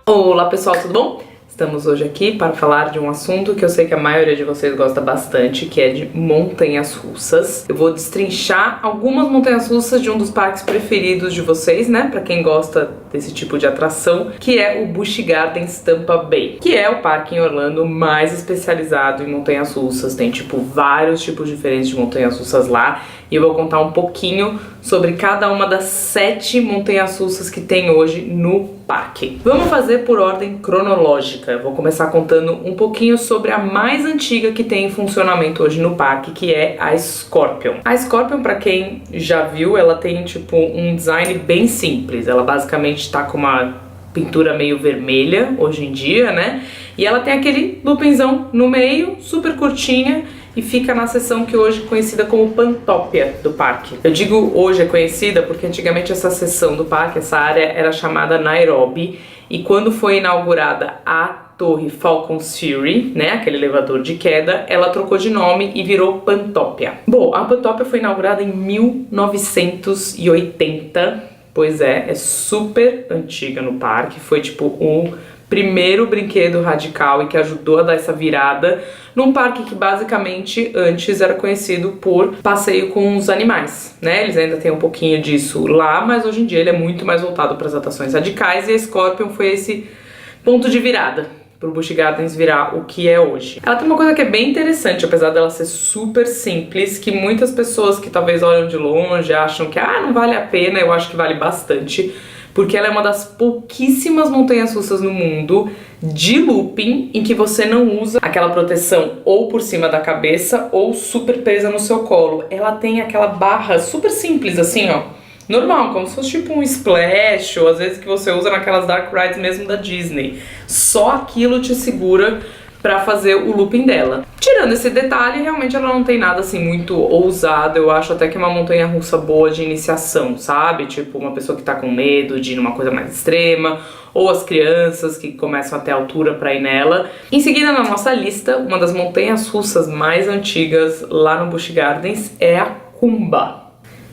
Olá pessoal, tudo bom? Estamos hoje aqui para falar de um assunto que eu sei que a maioria de vocês gosta bastante, que é de montanhas russas. Eu vou destrinchar algumas montanhas russas de um dos parques preferidos de vocês, né? Para quem gosta desse tipo de atração, que é o Busch Gardens Tampa Bay, que é o parque em Orlando mais especializado em montanhas russas. Tem vários tipos diferentes de montanhas russas lá. E eu vou contar um pouquinho sobre cada uma das 7 montanhas russas que tem hoje no parque. Vamos fazer por ordem cronológica. Eu vou começar contando um pouquinho sobre a mais antiga que tem em funcionamento hoje no parque, que é a Scorpion. A Scorpion, para quem já viu, ela tem um design bem simples. Ela basicamente tá com uma pintura meio vermelha hoje em dia, né? E ela tem aquele loopingzão no meio, super curtinha, e fica na seção que hoje é conhecida como Pantópia do parque. Eu digo hoje é conhecida porque antigamente essa seção do parque, essa área, era chamada Nairobi, e quando foi inaugurada a torre Falcon's Fury, né, aquele elevador de queda, ela trocou de nome e virou Pantópia. Bom, a Pantópia foi inaugurada em 1980, pois é super antiga no parque, foi o primeiro brinquedo radical e que ajudou a dar essa virada num parque que basicamente antes era conhecido por passeio com os animais, né? Eles ainda têm um pouquinho disso lá, mas hoje em dia ele é muito mais voltado para as atrações radicais, e a Scorpion foi esse ponto de virada pro Busch Gardens virar o que é hoje. Ela tem uma coisa que é bem interessante, apesar dela ser super simples, que muitas pessoas que talvez olham de longe acham que não vale a pena. Eu acho que vale bastante, porque ela é uma das pouquíssimas montanhas russas no mundo de looping em que você não usa aquela proteção ou por cima da cabeça ou super presa no seu colo. Ela tem aquela barra super simples assim, ó, normal, como se fosse um splash, ou às vezes que você usa naquelas dark rides mesmo da Disney. Só aquilo te segura pra fazer o looping dela. Tirando esse detalhe, realmente ela não tem nada assim muito ousado. Eu acho até que é uma montanha russa boa de iniciação, sabe? Uma pessoa que tá com medo de ir numa coisa mais extrema, ou as crianças que começam a ter altura pra ir nela. Em seguida, na nossa lista, uma das montanhas russas mais antigas lá no Busch Gardens é a Kumba.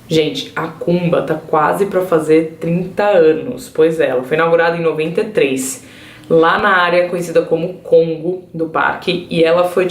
Gente, a Kumba tá quase pra fazer 30 anos. Pois é, ela foi inaugurada em 93. Lá na área conhecida como Congo do parque, e ela foi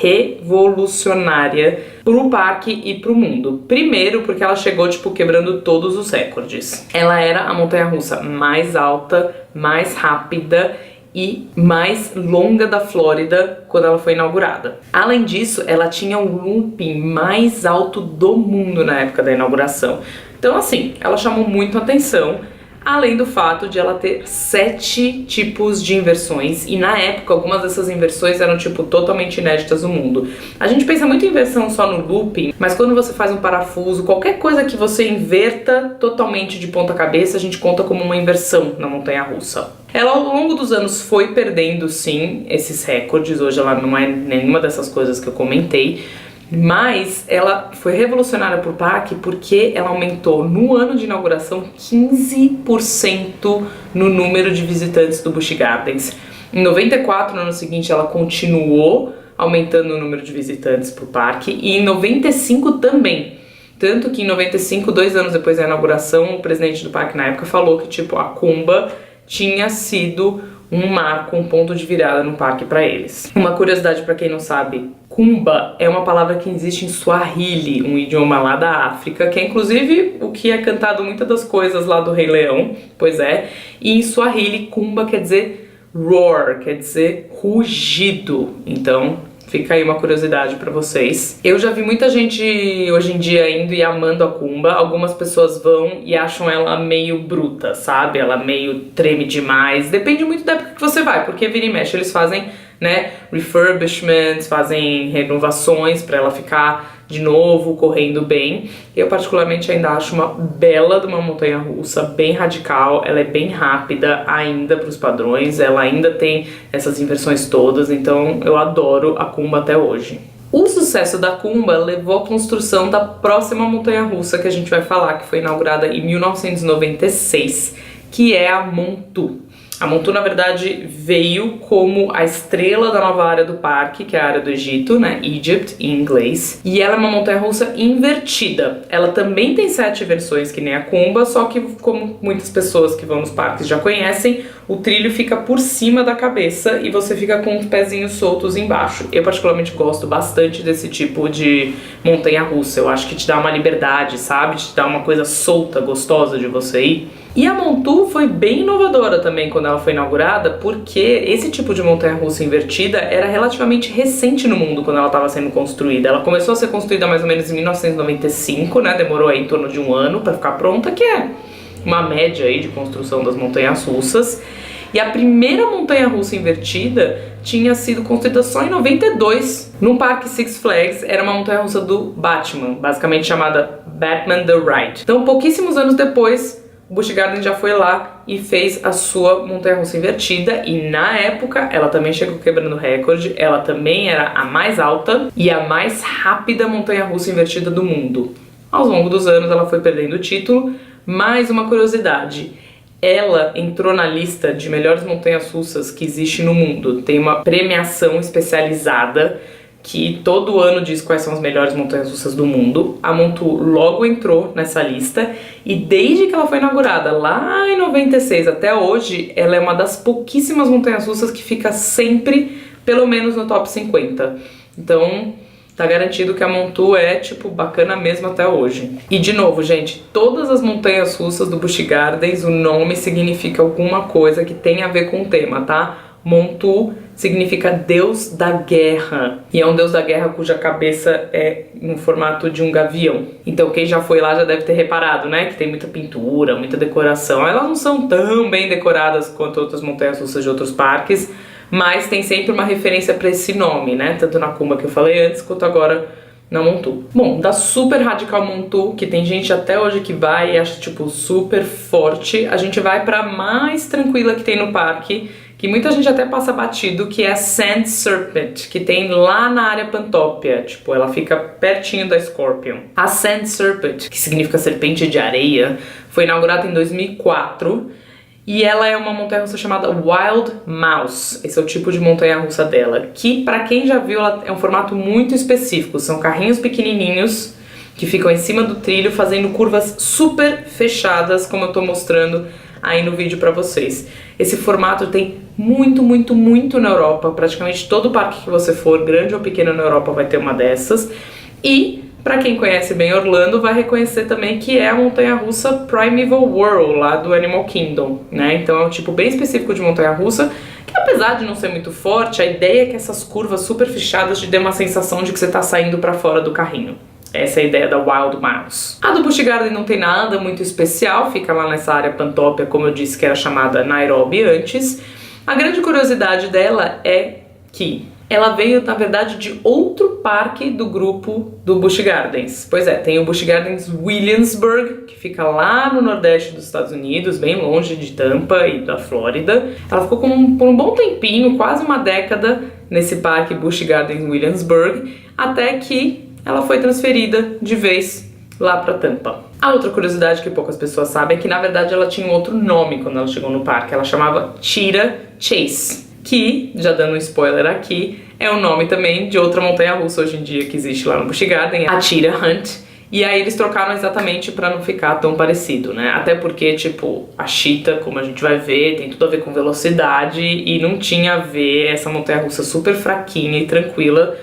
revolucionária pro parque e pro mundo. Primeiro porque ela chegou quebrando todos os recordes. Ela era a montanha-russa mais alta, mais rápida e mais longa da Flórida quando ela foi inaugurada. Além disso, ela tinha o looping mais alto do mundo na época da inauguração. Então assim, ela chamou muito a atenção. Além do fato de ela ter 7 tipos de inversões, e na época algumas dessas inversões eram totalmente inéditas no mundo. A gente pensa muito em inversão só no looping, mas quando você faz um parafuso, qualquer coisa que você inverta totalmente de ponta cabeça, a gente conta como uma inversão na montanha-russa. Ela ao longo dos anos foi perdendo sim esses recordes, hoje ela não é nenhuma dessas coisas que eu comentei, mas ela foi revolucionária pro parque porque ela aumentou no ano de inauguração 15% no número de visitantes do Busch Gardens. Em 94, no ano seguinte, ela continuou aumentando o número de visitantes pro parque, e em 95 também. Tanto que em 95, 2 anos depois da inauguração, o presidente do parque na época falou que a Kumba tinha sido um marco, um ponto de virada no parque para eles. Uma curiosidade para quem não sabe, Kumba é uma palavra que existe em Swahili, um idioma lá da África, que é inclusive o que é cantado muitas das coisas lá do Rei Leão, pois é, e em Swahili Kumba quer dizer roar, quer dizer rugido. Então fica aí uma curiosidade pra vocês. Eu já vi muita gente hoje em dia indo e amando a Kumba. Algumas pessoas vão e acham ela meio bruta, sabe? Ela meio treme demais. Depende muito da época que você vai, porque vira e mexe eles fazem, né, refurbishments, fazem renovações pra ela ficar de novo correndo bem. Eu particularmente ainda acho uma bela de uma montanha-russa, bem radical. Ela é bem rápida ainda para os padrões, ela ainda tem essas inversões todas, então eu adoro a Kumba até hoje. O sucesso da Kumba levou à construção da próxima montanha-russa que a gente vai falar, que foi inaugurada em 1996, que é a Montu. A Montu, na verdade, veio como a estrela da nova área do parque, que é a área do Egito, né? Egypt, em inglês. E ela é uma montanha-russa invertida. Ela também tem 7 versões, que nem a Kumba, só que, como muitas pessoas que vão nos parques já conhecem, o trilho fica por cima da cabeça e você fica com os pezinhos soltos embaixo. Eu, particularmente, gosto bastante desse tipo de montanha-russa. Eu acho que te dá uma liberdade, sabe? Te dá uma coisa solta, gostosa de você ir. E a Montu foi bem inovadora também quando ela foi inaugurada, porque esse tipo de montanha-russa invertida era relativamente recente no mundo quando ela estava sendo construída. Ela começou a ser construída mais ou menos em 1995, né? Demorou aí em torno de um ano para ficar pronta, que é uma média aí de construção das montanhas-russas. E a primeira montanha-russa invertida tinha sido construída só em 92, num parque Six Flags. Era uma montanha-russa do Batman, basicamente chamada Batman the Ride. Então, pouquíssimos anos depois, o Busch Gardens já foi lá e fez a sua montanha-russa invertida, e na época ela também chegou quebrando recorde. Ela também era a mais alta e a mais rápida montanha-russa invertida do mundo. Ao longo dos anos ela foi perdendo o título. Mais uma curiosidade: ela entrou na lista de melhores montanhas-russas que existe no mundo. Tem uma premiação especializada que todo ano diz quais são as melhores montanhas-russas do mundo. A Montu logo entrou nessa lista, e desde que ela foi inaugurada, lá em 96 até hoje, ela é uma das pouquíssimas montanhas-russas que fica sempre, pelo menos, no top 50. Então, tá garantido que a Montu é, tipo, bacana mesmo até hoje. E, de novo, gente, todas as montanhas-russas do Busch Gardens, o nome significa alguma coisa que tem a ver com o tema, tá? Montu significa Deus da Guerra, e é um Deus da Guerra cuja cabeça é no formato de um gavião. Então quem já foi lá já deve ter reparado, né, que tem muita pintura, muita decoração. Elas não são tão bem decoradas quanto outras montanhas-russas de outros parques, mas tem sempre uma referência para esse nome, né, tanto na Kumba que eu falei antes, quanto agora na Montu. Bom, da super radical Montu, que tem gente até hoje que vai e acha, tipo, super forte, a gente vai pra mais tranquila que tem no parque, que muita gente até passa batido, que é a Sand Serpent, que tem lá na área Pantopia. Tipo, ela fica pertinho da Scorpion. A Sand Serpent, que significa serpente de areia, foi inaugurada em 2004, e ela é uma montanha-russa chamada Wild Mouse. Esse é o tipo de montanha-russa dela, que, pra quem já viu, ela é um formato muito específico. São carrinhos pequenininhos que ficam em cima do trilho fazendo curvas super fechadas, como eu tô mostrando aí no vídeo pra vocês. Esse formato tem muito na Europa. Praticamente todo parque que você for, grande ou pequeno na Europa, vai ter uma dessas. E pra quem conhece bem Orlando, vai reconhecer também que é a montanha-russa Primeval Whirl, lá do Animal Kingdom, né? Então é um tipo bem específico de montanha-russa, que apesar de não ser muito forte, a ideia é que essas curvas super fechadas te dê uma sensação de que você tá saindo pra fora do carrinho. Essa é a ideia da Wild Mouse. A do Busch Gardens não tem nada muito especial, fica lá nessa área Pantopia, como eu disse, que era chamada Nairobi antes. A grande curiosidade dela é que ela veio, na verdade, de outro parque do grupo do Busch Gardens. Pois é, tem o Busch Gardens Williamsburg, que fica lá no nordeste dos Estados Unidos, bem longe de Tampa e da Flórida. Ela ficou por um bom tempinho, quase uma década, nesse parque Busch Gardens Williamsburg, até que ela foi transferida de vez lá pra Tampa. A outra curiosidade que poucas pessoas sabem é que, na verdade, ela tinha um outro nome quando ela chegou no parque. Ela chamava Cheetah Chase, que, já dando um spoiler aqui, é o nome também de outra montanha-russa hoje em dia que existe lá no Busch Gardens, a Cheetah Hunt. E aí eles trocaram exatamente pra não ficar tão parecido, né? Até porque, tipo, a Cheetah, como a gente vai ver, tem tudo a ver com velocidade, e não tinha a ver essa montanha-russa super fraquinha e tranquila,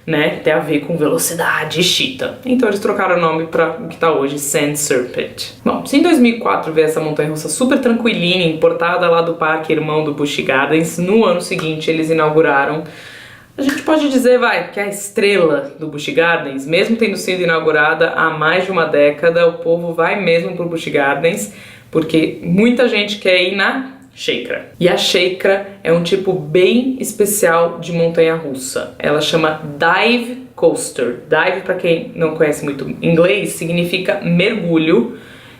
né, tem a ver com velocidade e Cheetah. Então eles trocaram o nome para o que tá hoje, Sand Serpent. Bom, se em 2004 veio essa montanha-russa super tranquilinha, importada lá do parque irmão do Busch Gardens, no ano seguinte eles inauguraram, a gente pode dizer, que é a estrela do Busch Gardens. Mesmo tendo sido inaugurada há mais de uma década, o povo vai mesmo pro Busch Gardens, porque muita gente quer ir na Sheikra. E a Sheikra é um tipo bem especial de montanha-russa. Ela chama Dive Coaster. Dive, para quem não conhece muito inglês, significa mergulho.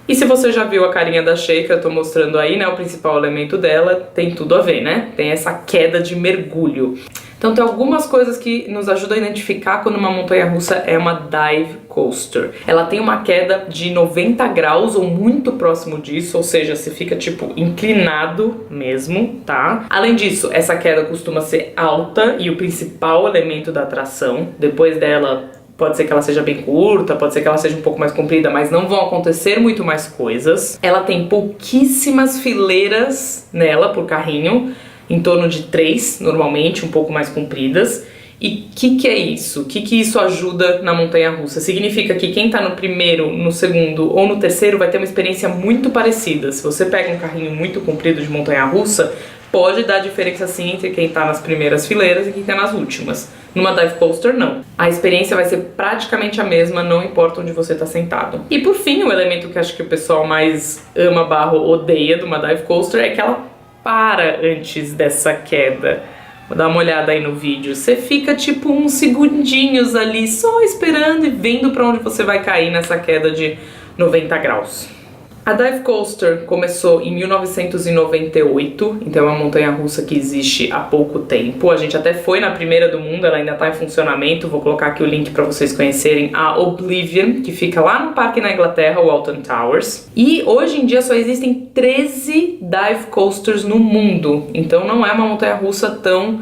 E se você já viu a carinha da Sheikra, eu tô mostrando aí, né, o principal elemento dela, tem tudo a ver, né? Tem essa queda de mergulho. Então tem algumas coisas que nos ajudam a identificar quando uma montanha-russa é uma dive coaster. Ela tem uma queda de 90 graus ou muito próximo disso, ou seja, você fica tipo inclinado mesmo, tá? Além disso, essa queda costuma ser alta e o principal elemento da atração. Depois dela, pode ser que ela seja bem curta, pode ser que ela seja um pouco mais comprida, mas não vão acontecer muito mais coisas. Ela tem pouquíssimas fileiras nela por carrinho, em torno de 3, normalmente, um pouco mais compridas. E o que é isso? O que isso ajuda na montanha-russa? Significa que quem tá no primeiro, no segundo ou no terceiro vai ter uma experiência muito parecida. Se você pega um carrinho muito comprido de montanha-russa, pode dar diferença sim entre quem tá nas primeiras fileiras e quem tá nas últimas. Numa dive coaster, não. A experiência vai ser praticamente a mesma, não importa onde você tá sentado. E por fim, o elemento que acho que o pessoal mais ama / odeia de uma dive coaster é que ela para antes dessa queda. Vou dar uma olhada aí no vídeo. Você fica tipo uns segundinhos ali só esperando e vendo pra onde você vai cair nessa queda de 90 graus. A dive coaster começou em 1998, então é uma montanha-russa que existe há pouco tempo. A gente até foi na primeira do mundo, ela ainda está em funcionamento. Vou colocar aqui o link para vocês conhecerem a Oblivion, que fica lá no parque na Inglaterra, o Alton Towers. E hoje em dia só existem 13 dive coasters no mundo, então não é uma montanha-russa tão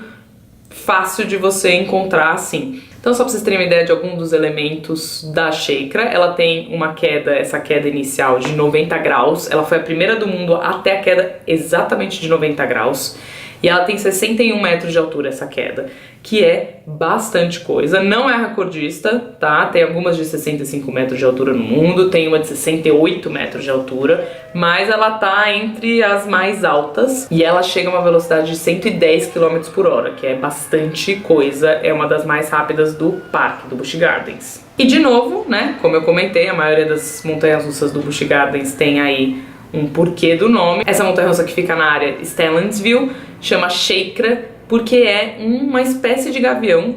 fácil de você encontrar assim. Então, só para vocês terem uma ideia de algum dos elementos da Sheikra, ela tem uma queda, essa queda inicial de 90 graus. Ela foi a primeira do mundo até a queda exatamente de 90 graus. E ela tem 61 metros de altura, essa queda, que é bastante coisa. Não é recordista, tá? Tem algumas de 65 metros de altura no mundo, tem uma de 68 metros de altura, mas ela tá entre as mais altas e ela chega a uma velocidade de 110 km por hora, que é bastante coisa, é uma das mais rápidas do parque, do Busch Gardens. E de novo, né, como eu comentei, a maioria das montanhas-russas do Busch Gardens tem aí um porquê do nome. Essa montanha-russa que fica na área Stellantisville chama Sheikra porque é uma espécie de gavião,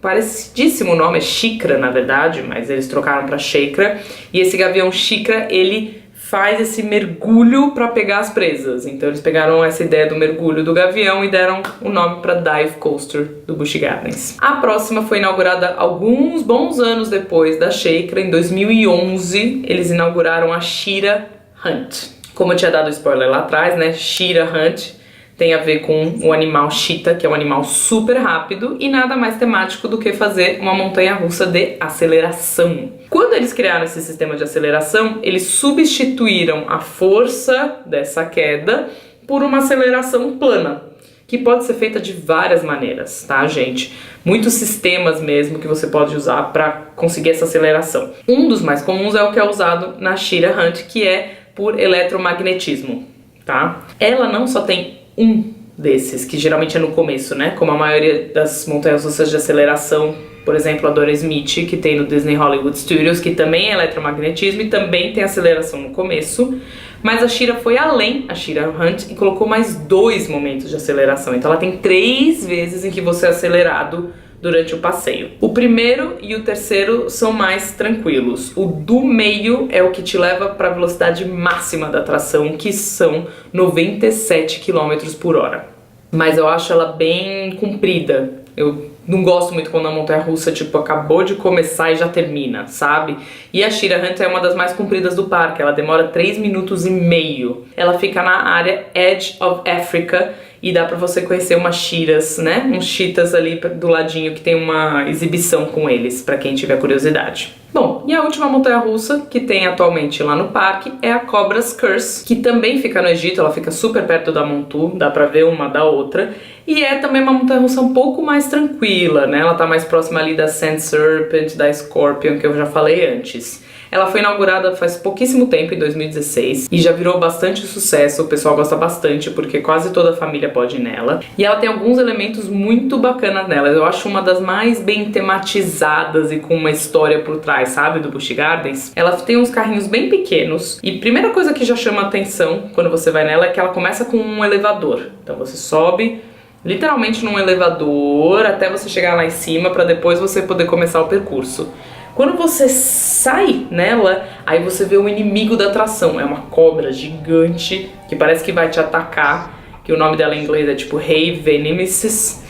parecidíssimo o nome, é Shikra na verdade, mas eles trocaram para Sheikra, e esse gavião Shikra, ele faz esse mergulho para pegar as presas. Então eles pegaram essa ideia do mergulho do gavião e deram o nome para Dive Coaster do Busch Gardens. A próxima foi inaugurada alguns bons anos depois da Sheikra, em 2011, eles inauguraram a Sheera Hunt. Como eu tinha dado spoiler lá atrás, né, Sheera Hunt tem a ver com o animal cheetah, que é um animal super rápido e nada mais temático do que fazer uma montanha-russa de aceleração. Quando eles criaram esse sistema de aceleração, eles substituíram a força dessa queda por uma aceleração plana, que pode ser feita de várias maneiras, tá, gente? Muitos sistemas mesmo que você pode usar para conseguir essa aceleração. Um dos mais comuns é o que é usado na Sheera Hunt, que é por eletromagnetismo, tá? Ela não só tem um desses, que geralmente é no começo, né? Como a maioria das montanhas-russas de aceleração, por exemplo, a Dora Smith, que tem no Disney Hollywood Studios, que também é eletromagnetismo e também tem aceleração no começo. Mas a Sheera foi além, a Sheera Hunt, e colocou mais 2 momentos de aceleração. Então ela tem 3 vezes em que você é acelerado durante o passeio. O primeiro e o terceiro são mais tranquilos. O do meio é o que te leva para a velocidade máxima da atração, que são 97 km por hora. Mas eu acho ela bem comprida. Eu não gosto muito quando a montanha-russa, tipo, acabou de começar e já termina, sabe? E a Sheera Hunt é uma das mais compridas do parque. Ela demora 3 minutos e meio. Ela fica na área Edge of Africa e dá pra você conhecer umas sheeras, né? Uns cheetahs ali do ladinho que tem uma exibição com eles, pra quem tiver curiosidade. Bom, e a última montanha-russa que tem atualmente lá no parque é a Cobra's Curse, que também fica no Egito, ela fica super perto da Montu, dá pra ver uma da outra, e é também uma montanha-russa um pouco mais tranquila, né? Ela tá mais próxima ali da Sand Serpent, da Scorpion, que eu já falei antes. Ela foi inaugurada faz pouquíssimo tempo, em 2016, e já virou bastante sucesso, o pessoal gosta bastante porque quase toda a família pode ir nela. E ela tem alguns elementos muito bacanas nela, eu acho uma das mais bem tematizadas e com uma história por trás, sabe, do Busch Gardens. Ela tem uns carrinhos bem pequenos, e a primeira coisa que já chama atenção quando você vai nela é que ela começa com um elevador. Então você sobe literalmente num elevador até você chegar lá em cima para depois você poder começar o percurso. Quando você sai nela, aí você vê o inimigo da atração. É uma cobra gigante que parece que vai te atacar, que o nome dela em inglês é tipo Hey Venemesis.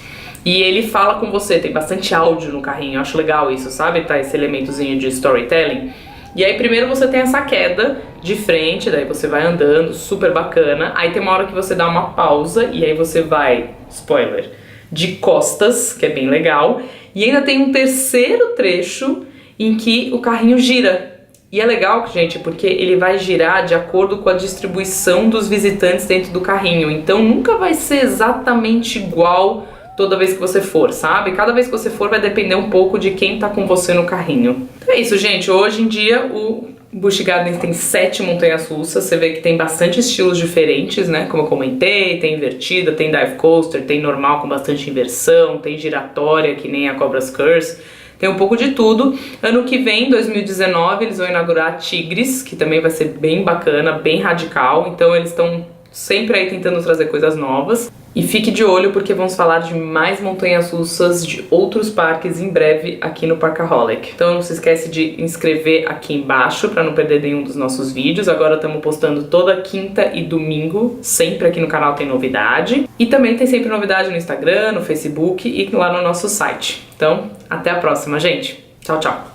E ele fala com você, tem bastante áudio no carrinho, eu acho legal isso, sabe? Tá esse elementozinho de storytelling. E aí primeiro você tem essa queda de frente, daí você vai andando, super bacana. Aí tem uma hora que você dá uma pausa e aí você vai, spoiler, de costas, que é bem legal. E ainda tem um terceiro trecho em que o carrinho gira. E é legal, gente, porque ele vai girar de acordo com a distribuição dos visitantes dentro do carrinho. Então nunca vai ser exatamente igual toda vez que você for, sabe? Cada vez que você for vai depender um pouco de quem tá com você no carrinho. Então é isso, gente. Hoje em dia o Busch Gardens tem 7 montanhas russas. Você vê que tem bastante estilos diferentes, né? Como eu comentei, tem invertida, tem dive coaster, tem normal com bastante inversão, tem giratória, que nem a Cobra's Curse. Tem um pouco de tudo. Ano que vem, 2019, eles vão inaugurar a Tigres, que também vai ser bem bacana, bem radical. Então eles estão sempre aí tentando trazer coisas novas. E fique de olho porque vamos falar de mais montanhas russas de outros parques em breve aqui no Parkaholic. Então não se esquece de inscrever aqui embaixo para não perder nenhum dos nossos vídeos. Agora estamos postando toda quinta e domingo, sempre aqui no canal tem novidade. E também tem sempre novidade no Instagram, no Facebook e lá no nosso site. Então, até a próxima, gente. Tchau, tchau.